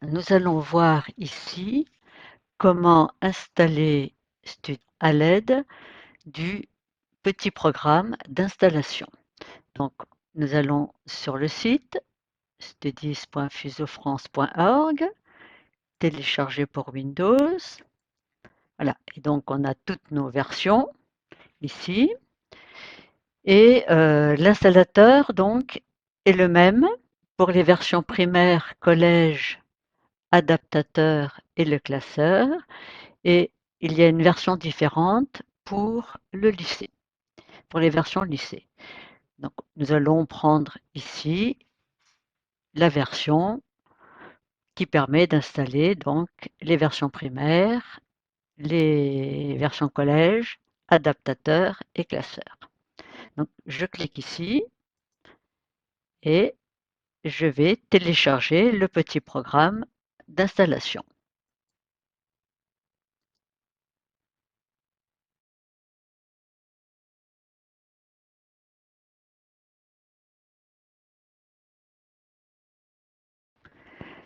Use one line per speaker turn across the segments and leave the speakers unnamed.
nous allons voir ici comment installer Studio à l'aide du petit programme d'installation. Donc, nous allons sur le site studies.fusofrance.org, télécharger pour Windows. Voilà, et donc on a toutes nos versions ici. Et l'installateur donc est le même pour les versions primaires, collège, adaptateur et le classeur. Et il y a une version différente pour le lycée, pour les versions lycée. Donc, nous allons prendre ici la version qui permet d'installer donc les versions primaires, les versions collège, adaptateur et classeur. Donc, je clique ici et je vais télécharger le petit programme d'installation.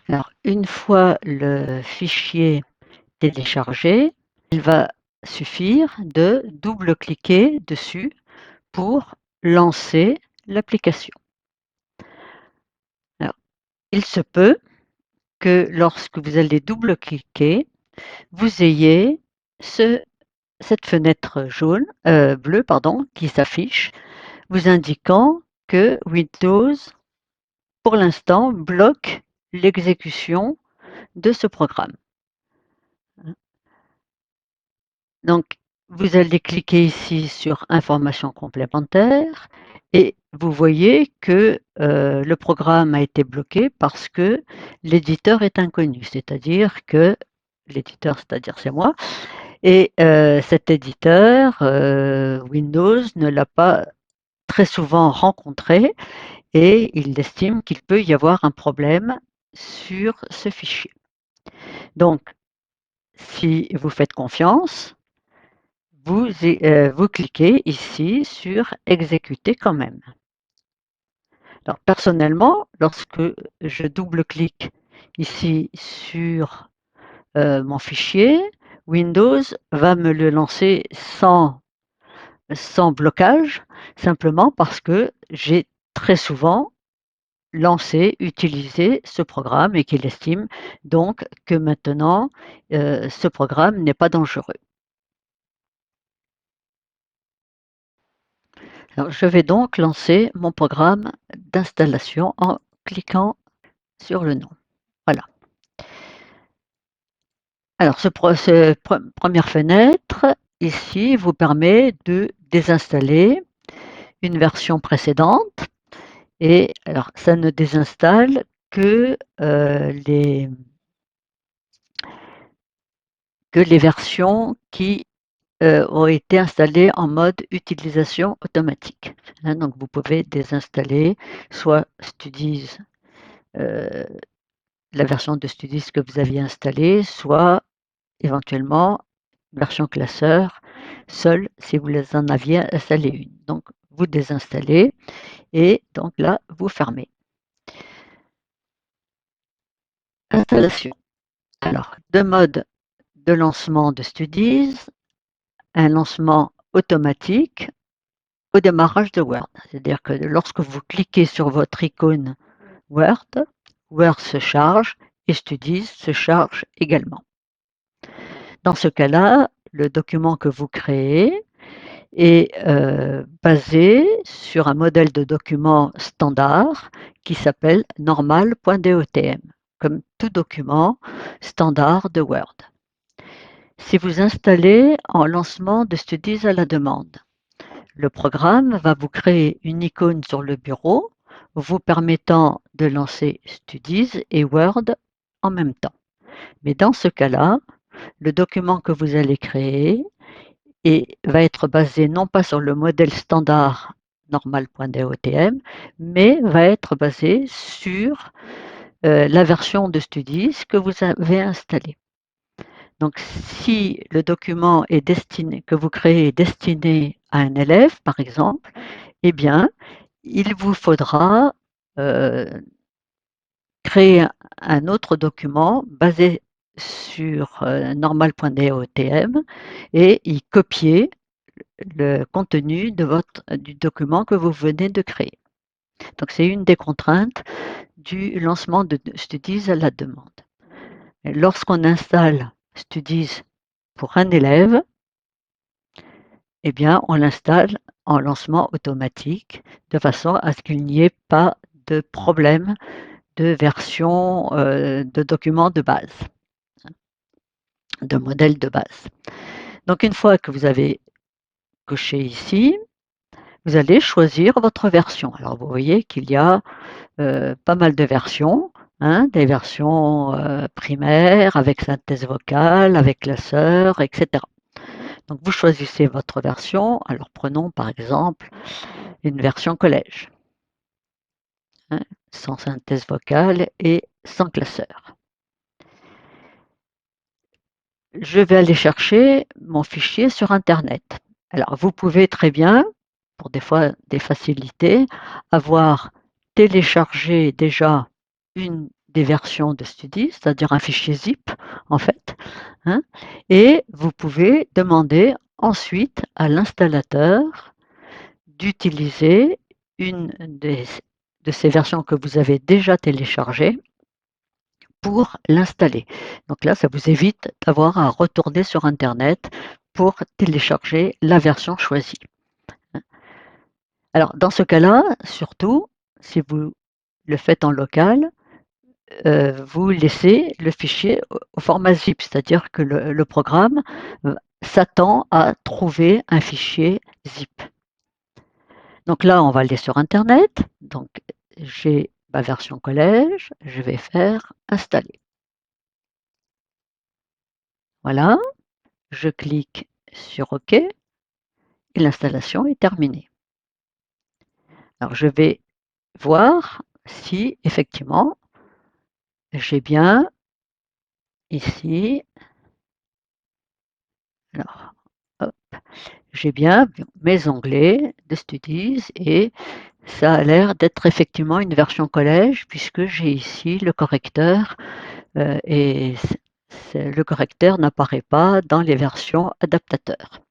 Alors, une fois le fichier téléchargé, il va suffire de double-cliquer dessus pour lancer l'application. Alors, il se peut que lorsque vous allez double-cliquer, vous ayez cette fenêtre jaune, bleue pardon, qui s'affiche, vous indiquant que Windows, pour l'instant, bloque l'exécution de ce programme. Donc, vous allez cliquer ici sur Informations complémentaires et vous voyez que le programme a été bloqué parce que l'éditeur est inconnu, c'est-à-dire que l'éditeur, c'est-à-dire c'est moi, et cet éditeur, Windows, ne l'a pas très souvent rencontré et il estime qu'il peut y avoir un problème sur ce fichier. Donc, si vous faites confiance, vous cliquez ici sur Exécuter quand même. Alors, personnellement, lorsque je double-clique ici sur mon fichier, Windows va me le lancer sans blocage, simplement parce que j'ai très souvent utilisé ce programme et qu'il estime donc que maintenant ce programme n'est pas dangereux. Alors, je vais donc lancer mon programme d'installation en cliquant sur le nom. Voilà. Alors, cette première fenêtre ici vous permet de désinstaller une version précédente. Et alors, ça ne désinstalle que les versions qui ont été installées en mode utilisation automatique. Hein, donc, vous pouvez désinstaller soit Studies, la version de Studies que vous aviez installée, soit éventuellement version classeur seule si vous en aviez installé une. Donc, vous désinstallez et donc là, vous fermez. Installation. Alors, deux modes de lancement de Studies, un lancement automatique au démarrage de Word. C'est-à-dire que lorsque vous cliquez sur votre icône Word, Word se charge et Studies se charge également. Dans ce cas-là, le document que vous créez est basé sur un modèle de document standard qui s'appelle normal.dotm, comme tout document standard de Word. Si vous installez en lancement de Studies à la demande, le programme va vous créer une icône sur le bureau vous permettant de lancer Studies et Word en même temps. Mais dans ce cas-là, le document que vous allez créer va être basé non pas sur le modèle standard normal.dotm, mais va être basé sur la version de Studies que vous avez installée. Donc, si le document que vous créez est destiné à un élève, par exemple, eh bien, il vous faudra créer un autre document basé sur normal.dotm et y copier le contenu du document que vous venez de créer. Donc c'est une des contraintes du lancement de Studies à la demande. Lorsqu'on installe Studies pour un élève, eh bien, on l'installe en lancement automatique de façon à ce qu'il n'y ait pas de problème de version de document de base, de modèle de base. Donc une fois que vous avez coché ici, vous allez choisir votre version. Alors vous voyez qu'il y a pas mal de versions, hein, des versions primaires avec synthèse vocale, avec classeur, etc. Donc vous choisissez votre version. Alors prenons par exemple une version collège, hein, sans synthèse vocale et sans classeur. Je vais aller chercher mon fichier sur Internet. Alors vous pouvez très bien, pour des fois des facilités, avoir téléchargé déjà une des versions de Studi, c'est-à-dire un fichier zip en fait, hein, et vous pouvez demander ensuite à l'installateur d'utiliser une de ces versions que vous avez déjà téléchargées pour l'installer. Donc là, ça vous évite d'avoir à retourner sur Internet pour télécharger la version choisie. Alors, dans ce cas-là, surtout, si vous le faites en local, vous laissez le fichier au format zip, c'est-à-dire que le programme s'attend à trouver un fichier zip. Donc là, on va aller sur Internet. Donc, j'ai ma version collège. Je vais faire installer. Voilà. Je clique sur OK et l'installation est terminée. Alors, je vais voir si effectivement j'ai bien ici, alors, hop, j'ai bien mes onglets de Studies et ça a l'air d'être effectivement une version collège puisque j'ai ici le correcteur et le correcteur n'apparaît pas dans les versions adaptateurs.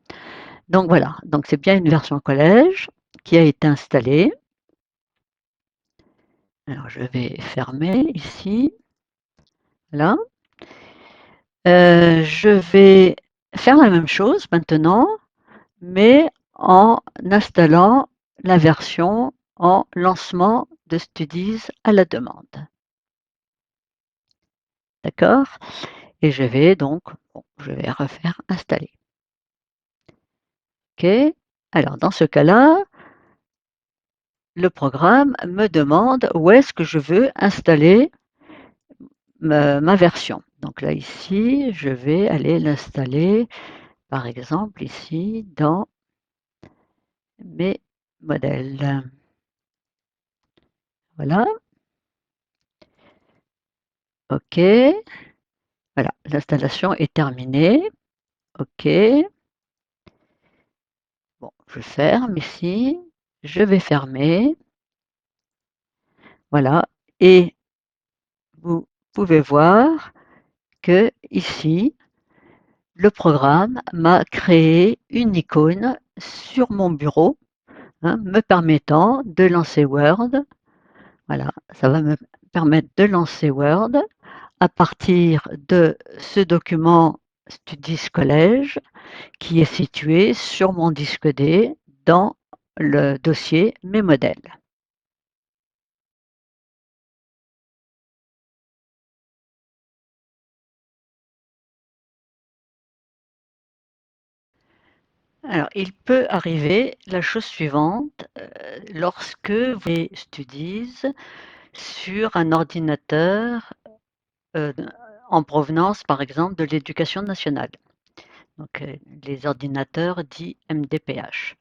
Donc voilà, donc c'est bien une version collège qui a été installée. Alors je vais fermer ici, là. Je vais faire la même chose maintenant, mais en installant la version en lancement de Studies à la demande. D'accord? Et je vais donc, bon, je vais refaire installer. OK. Alors dans ce cas-là, le programme me demande où est-ce que je veux installer ma version. Donc là, ici, je vais aller l'installer, par exemple, ici, dans mes modèles. Voilà. OK. Voilà, l'installation est terminée. OK. Bon, je ferme ici. Je vais fermer. Voilà. Et vous pouvez voir que ici, le programme m'a créé une icône sur mon bureau, hein, me permettant de lancer Word. Voilà, ça va me permettre de lancer Word à partir de ce document Studies Collège qui est situé sur mon disque D dans le dossier Mes modèles. Alors, il peut arriver la chose suivante lorsque vous avez Studies sur un ordinateur en provenance, par exemple, de l'éducation nationale. Donc, les ordinateurs dits MDPH.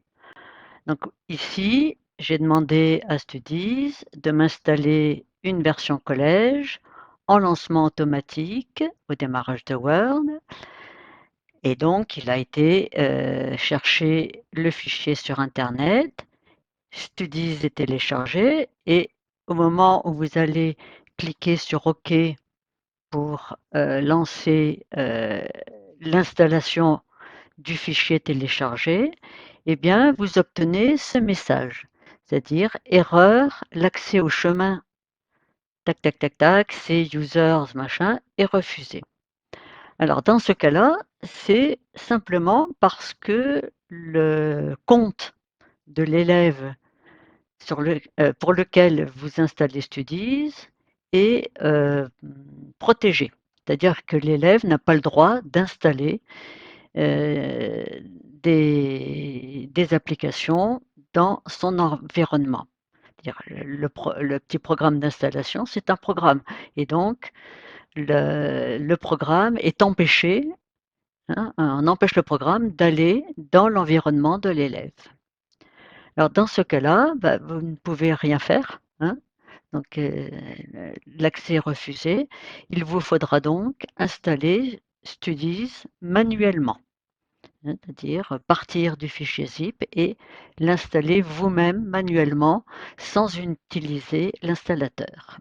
Donc ici, j'ai demandé à Studies de m'installer une version collège en lancement automatique au démarrage de Word. Et donc, il a été chercher le fichier sur Internet, Studies est téléchargé et au moment où vous allez cliquez sur OK pour lancer l'installation du fichier téléchargé, eh bien, vous obtenez ce message, c'est-à-dire erreur, l'accès au chemin, tac, tac, tac, tac, c'est users, machin, est refusé. Alors, dans ce cas-là, c'est simplement parce que le compte de l'élève pour lequel vous installez Studies est protégé. C'est-à-dire que l'élève n'a pas le droit d'installer euh, des applications dans son environnement. Le petit programme d'installation, c'est un programme. Et donc, le programme est empêché, hein, on empêche le programme d'aller dans l'environnement de l'élève. Alors, dans ce cas-là, bah, vous ne pouvez rien faire, hein. Donc, l'accès est refusé. Il vous faudra donc installer Studies manuellement, hein, c'est-à-dire partir du fichier zip et l'installer vous-même manuellement sans utiliser l'installateur.